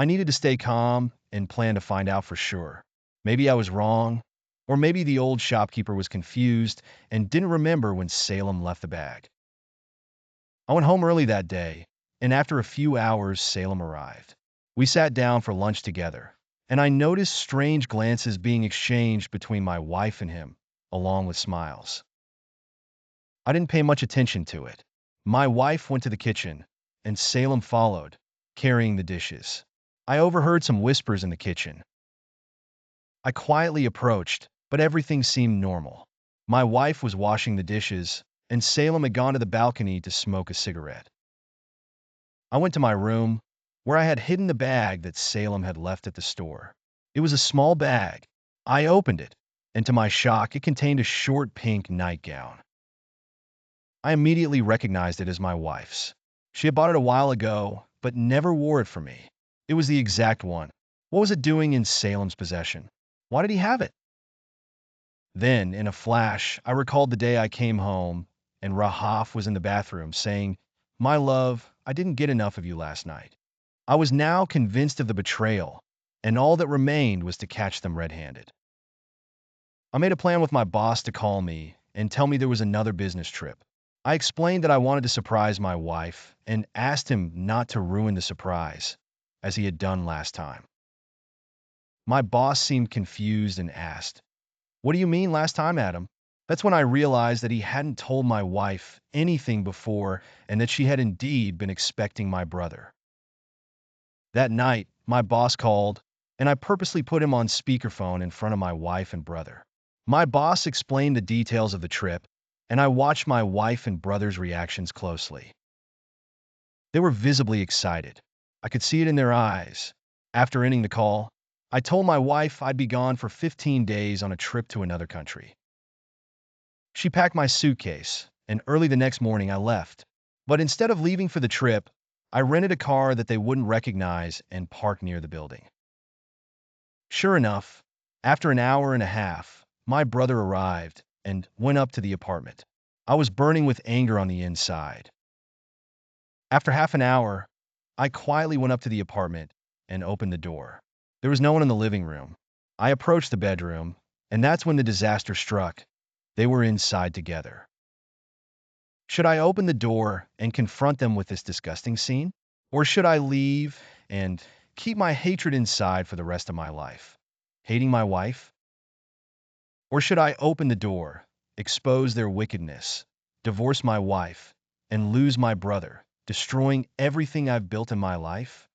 I needed to stay calm and plan to find out for sure. Maybe I was wrong, or maybe the old shopkeeper was confused and didn't remember when Salem left the bag. I went home early that day, and after a few hours, Salem arrived. We sat down for lunch together, and I noticed strange glances being exchanged between my wife and him, along with smiles. I didn't pay much attention to it. My wife went to the kitchen, and Salem followed, carrying the dishes. I overheard some whispers in the kitchen. I quietly approached, but everything seemed normal. My wife was washing the dishes, and Salem had gone to the balcony to smoke a cigarette. I went to my room, where I had hidden the bag that Salem had left at the store. It was a small bag. I opened it, and to my shock, it contained a short pink nightgown. I immediately recognized it as my wife's. She had bought it a while ago, but never wore it for me. It was the exact one. What was it doing in Salem's possession? Why did he have it? Then, in a flash, I recalled the day I came home, and Rahaf was in the bathroom saying, "My love, I didn't get enough of you last night." I was now convinced of the betrayal, and all that remained was to catch them red-handed. I made a plan with my boss to call me and tell me there was another business trip. I explained that I wanted to surprise my wife and asked him not to ruin the surprise, as he had done last time. My boss seemed confused and asked, "What do you mean last time, Adam?" That's when I realized that he hadn't told my wife anything before and that she had indeed been expecting my brother. That night, my boss called, and I purposely put him on speakerphone in front of my wife and brother. My boss explained the details of the trip, and I watched my wife and brother's reactions closely. They were visibly excited. I could see it in their eyes. After ending the call, I told my wife I'd be gone for 15 days on a trip to another country. She packed my suitcase, and early the next morning I left. But instead of leaving for the trip, I rented a car that they wouldn't recognize and parked near the building. Sure enough, after an hour and a half, my brother arrived and went up to the apartment. I was burning with anger on the inside. After half an hour, I quietly went up to the apartment and opened the door. There was no one in the living room. I approached the bedroom, and that's when the disaster struck. They were inside together. Should I open the door and confront them with this disgusting scene? Or should I leave and keep my hatred inside for the rest of my life? Hating my wife? Or should I open the door, expose their wickedness, divorce my wife, and lose my brother, destroying everything I've built in my life?